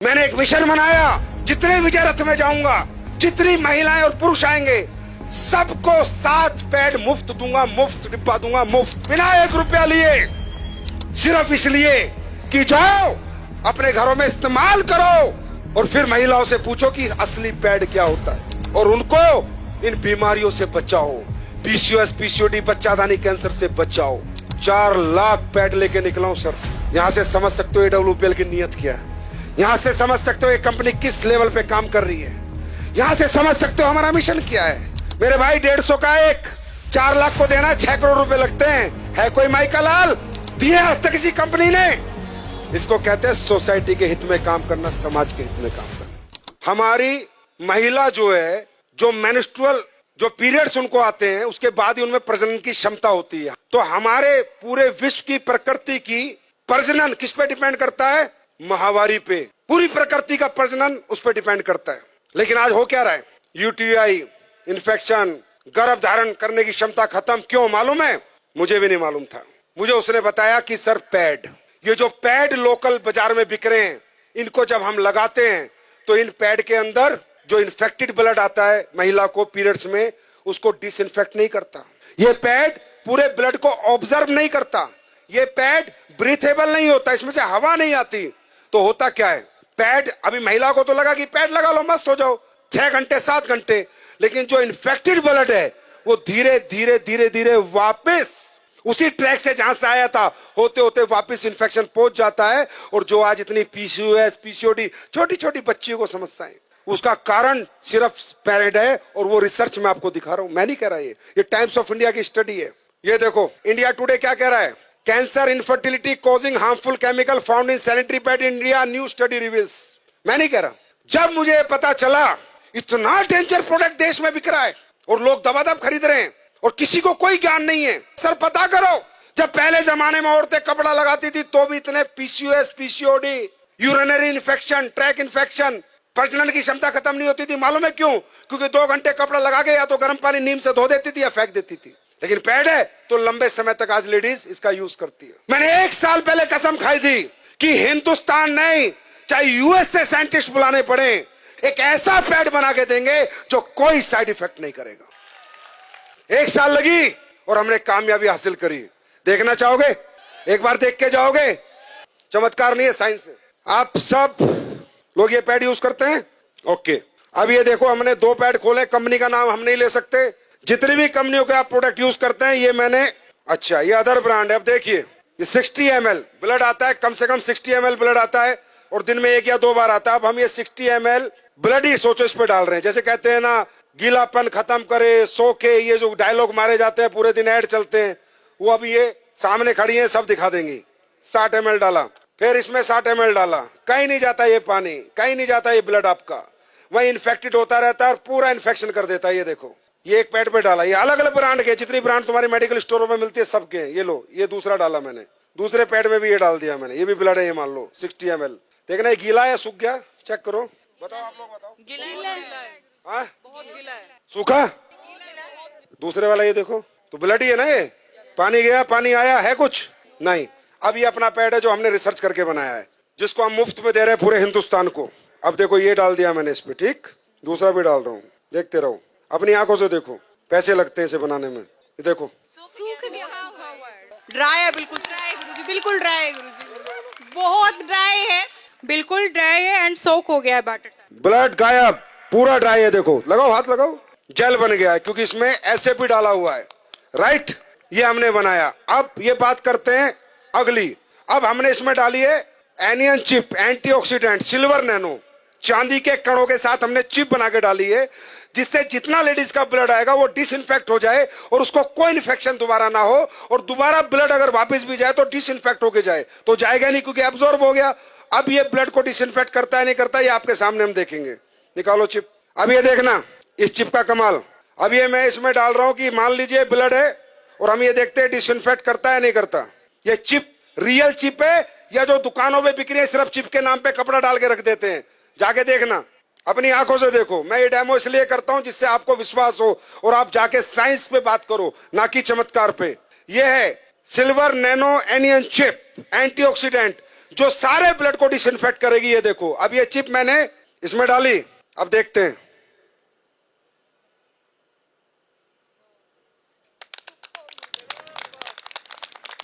मैंने एक मिशन बनाया, जितने विजय रथ में जाऊंगा, जितनी महिलाएं और पुरुष आएंगे, सबको 7 पैड मुफ्त दूंगा, मुफ्त डिब्बा दूंगा, मुफ्त, बिना 1 रुपया लिए। सिर्फ इसलिए कि जाओ अपने घरों में इस्तेमाल करो और फिर महिलाओं से पूछो कि असली पैड क्या होता है और उनको इन बीमारियों से बचाओ। पीसीओएस, पीसीओडी, बच्चादानी कैंसर से बचाओ। 4 लाख पैड लेके निकला हूं सर। यहां से समझ सकते हो AWPL की नीयत क्या है। यहां से समझ सकते हो ये कंपनी किस लेवल पे काम कर रही है। यहां से समझ सकते हो हमारा मिशन क्या है। मेरे भाई 150 का एक 4 लाख को देना 6 करोड़ रुपए लगते हैं। है कोई माई का लाल दिए आज तक किसी कंपनी ने? इसको कहते हैं सोसाइटी के हित में काम करना, समाज के हित में काम करना। हमारी महिला जो है, जो मेंस्ट्रुअल जो पीरियड्स उनको आते हैं, उसके बाद ही उनमें प्रजनन की क्षमता होती है। तो हमारे पूरे विश्व की प्रकृति की प्रजनन किस पे डिपेंड करता है? माहवारी पे। पूरी प्रकृति का प्रजनन उस पर डिपेंड करता है। लेकिन आज हो क्या रहा है? यूटीआई, इन्फेक्शन, गर्भ धारण करने की क्षमता खत्म। क्यों मालूम है? मुझे भी नहीं मालूम था। मुझे उसने बताया कि सर पैड, ये जो पैड लोकल बाजार में बिक रहे हैं, इनको जब हम लगाते हैं तो इन पैड के अंदर जो इन्फेक्टेड ब्लड आता है महिला को पीरियड्स में, उसको डिसइंफेक्ट नहीं करता। ये पैड पूरे ब्लड को ऑब्जर्व नहीं करता। ये पैड ब्रीथेबल नहीं होता, इसमें से हवा नहीं आती। तो होता क्या है? पैड, अभी महिला को तो लगा कि पैड लगा लो मस्त हो जाओ, 6 घंटे 7 घंटे, लेकिन जो इन्फेक्टेड ब्लड है वो धीरे धीरे धीरे धीरे वापस उसी ट्रैक से जहां से आया था होते होते वापस इन्फेक्शन पहुंच जाता है। और जो आज इतनी पीसीओएस, पीसीओडी, छोटी छोटी बच्चियों को समस्याएं, उसका कारण सिर्फ पैड है। और वो रिसर्च में आपको दिखा रहा हूं, मैं नहीं कह रहा, ये टाइम्स ऑफ इंडिया की स्टडी है। ये देखो इंडिया टुडे क्या कह रहा है? Cancer, infertility causing harmful chemical found in sanitary pad in India, new study reveals. मैं नहीं कह रहा। जब मुझे पता चला इतना डेंजर प्रोडक्ट देश में बिक रहा है और लोग दबादब खरीद रहे हैं और किसी को कोई ज्ञान नहीं है, सर पता करो, जब पहले जमाने में औरतें कपड़ा लगाती थी तो भी इतने PCOS, PCOD, urinary infection, track infection, प्रजनन की क्षमता खत्म नहीं होती थी। मालूम है क्यों? क्योंकि 2 घंटे कपड़ा लगा के या तो गर्म पानी नीम से धो देती थी या फेंक देती थी। लेकिन पैड है तो लंबे समय तक आज लेडीज इसका यूज करती है। मैंने 1 साल पहले कसम खाई थी कि हिंदुस्तान नहीं, चाहे यूएस से साइंटिस्ट बुलाने पड़े, एक ऐसा पैड बना के देंगे जो कोई साइड इफेक्ट नहीं करेगा। 1 साल लगी और हमने कामयाबी हासिल करी। देखना चाहोगे? एक बार देख के जाओगे। चमत्कार नहीं है, साइंस है। आप सब लोग ये पैड यूज करते हैं? ओके, अब ये देखो हमने 2 पैड खोले। कंपनी का नाम हम नहीं ले सकते। जितनी भी कंपनियों के आप प्रोडक्ट यूज करते हैं, ये मैंने, अच्छा ये अदर ब्रांड है। अब देखिए ये 60 ml ब्लड आता है, कम से कम 60 ml ब्लड आता है और दिन में 1 या 2 बार आता है। अब हम ये 60 ml ब्लड ही सोचो इस पे डाल रहे हैं। जैसे कहते हैं ना, गीलापन खत्म करे, सो के, ये जो डायलॉग मारे जाते हैं, पूरे दिन ऐड चलते हैं, वो अब ये सामने खड़ी है, सब दिखा देंगी। 60 ml डाला, फिर इसमें 60 ml डाला, कहीं नहीं जाता ये पानी, कहीं नहीं जाता ये ब्लड आपका, वही इन्फेक्टेड होता रहता है और पूरा इन्फेक्शन कर देता है। ये देखो, ये एक पैड पे डाला। ये अलग अलग ब्रांड के, जितनी ब्रांड तुम्हारी मेडिकल स्टोरों में मिलती है सबके। ये लो, ये दूसरा डाला मैंने, दूसरे पैड में भी ये डाल दिया मैंने। ये भी ब्लड है, ये मान लो 60 ml। देखना ये गीला है, सूख गया, चेक करो। बताओ आप लोग, बताओ। गीला है, बहुत गीला है। सूखा? दूसरे वाला ये देखो, तो ब्लड ही है ना ये। पानी गया, पानी आया है कुछ नहीं। अब ये अपना पैड है जो हमने रिसर्च करके बनाया है, जिसको हम मुफ्त में दे रहे हैं पूरे हिंदुस्तान को। अब देखो ये डाल दिया मैंने इस पे, ठीक, दूसरा भी डाल रहा हूँ, देखते रहो, अपनी आंखों से देखो। पैसे लगते हैं इसे बनाने में। ये देखो ड्राई है, बिल्कुल ड्राई है गुरुजी, बिल्कुल ड्राई है गुरुजी, बहुत ड्राई है, बिल्कुल ड्राई है एंड सोक हो गया है बैटर। ब्लड गायब, पूरा ड्राई है। देखो, लगाओ हाथ लगाओ, जेल बन गया है क्योंकि इसमें एसएप भी डाला हुआ है, राइट। ये हमने बनाया। अब ये बात करते हैं अगली। अब हमने इसमें डाली है anion chip, antioxidant, silver nano, चांदी के कणों के साथ हमने चिप बना के डाली है, जिससे जितना लेडीज का ब्लड आएगा वो डिसइंफेक्ट हो जाए और उसको कोई इन्फेक्शन दोबारा ना हो। और दोबारा ब्लड अगर वापस भी जाए तो डिसइंफेक्ट होके जाए, तो जाएगा नहीं क्योंकि एब्जॉर्ब हो गया। अब ये ब्लड को डिसइंफेक्ट करता है नहीं करता, ये आपके सामने हम देखेंगे। निकालो चिप। अब ये देखना इस चिप का कमाल। अब ये मैं इसमें डाल रहा हूं कि मान लीजिए ब्लड है और हम ये देखते हैं डिसइंफेक्ट करता है नहीं करता। ये चिप रियल चिप है या जो दुकानों में बिक रही है सिर्फ चिप के नाम पे कपड़ा डाल के रख देते हैं? जाके देखना, अपनी आंखों से देखो। मैं ये डेमो इसलिए करता हूं जिससे आपको विश्वास हो और आप जाके साइंस पे बात करो, ना कि चमत्कार पे। ये है silver nano anion chip, antioxidant, जो सारे ब्लड को डिसइंफेक्ट करेगी। ये देखो, अब ये चिप मैंने इसमें डाली, अब देखते हैं।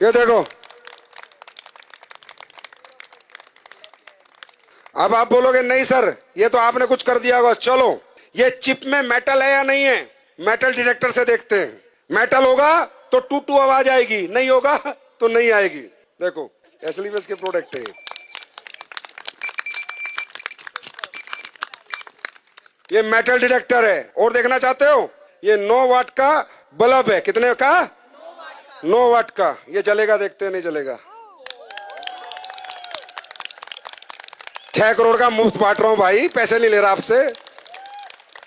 ये देखो, अब आप बोलोगे नहीं सर ये तो आपने कुछ कर दिया होगा। चलो, ये चिप में मेटल है या नहीं है, मेटल डिटेक्टर से देखते हैं। मेटल होगा तो टू टू आवाज आएगी, नहीं होगा तो नहीं आएगी। देखो, एसएलवीएस के प्रोडक्ट है ये मेटल डिटेक्टर है। और देखना चाहते हो, ये 9 वाट का बल्ब है। कितने का? 9 वाट का। ये जलेगा, देखते हैं नहीं जलेगा। 6 करोड़ का मुफ्त बांट रहा हूं भाई, पैसे नहीं ले रहा आपसे।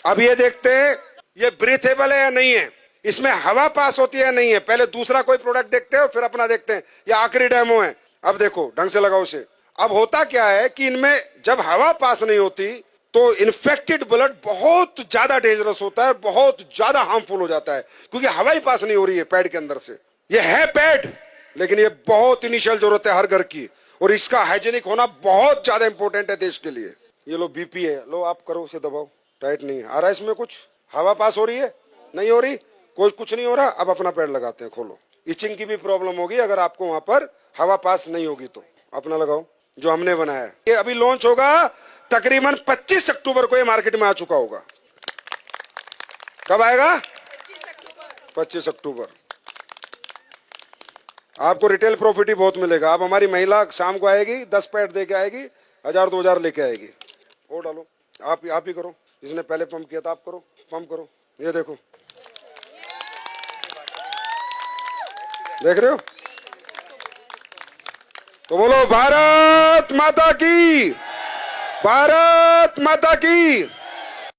अब ये देखते हैं ये ब्रीथेबल है या नहीं है, इसमें हवा पास होती है या नहीं है। पहले दूसरा कोई प्रोडक्ट देखते हो, फिर अपना देखते हैं। ये आखिरी डेमो है। अब देखो, ढंग से लगाओ उसे। अब होता क्या है कि इनमें जब हवा पास नहीं होती तो इन्फेक्टेड ब्लड बहुत ज्यादा डेंजरस होता है, बहुत ज्यादा हार्मफुल हो जाता है, क्योंकि हवा ही पास नहीं हो रही है पैड के अंदर से। ये है पैड, लेकिन ये बहुत इनिशियल जरूरत है हर घर की, और इसका हाइजीनिक होना बहुत ज्यादा इंपॉर्टेंट है देश के लिए। ये लो बीपी है, लो आप करो, उसे दबाओ। टाइट नहीं है, आ रहा है इसमें कुछ? हवा पास हो रही है? नहीं हो रही, कोई कुछ नहीं हो रहा। अब अपना पैड लगाते हैं, खोलो। इचिंग की भी प्रॉब्लम होगी अगर आपको वहां पर हवा पास नहीं होगी तो। अपना लगाओ जो हमने बनाया है। ये अभी लॉन्च होगा तकरीबन 25 अक्टूबर को, ये मार्केट में आ चुका होगा। कब आएगा? 25 अक्टूबर। आपको रिटेल प्रॉफिट ही बहुत मिलेगा। अब हमारी महिला शाम को आएगी, 10 पैड दे के आएगी, 1000-2000 लेके आएगी। और डालो, आप ही करो। जिसने पहले पंप किया था आप करो, पंप करो। ये देखो, देख रहे हो? तो बोलो भारत माता की, भारत माता की।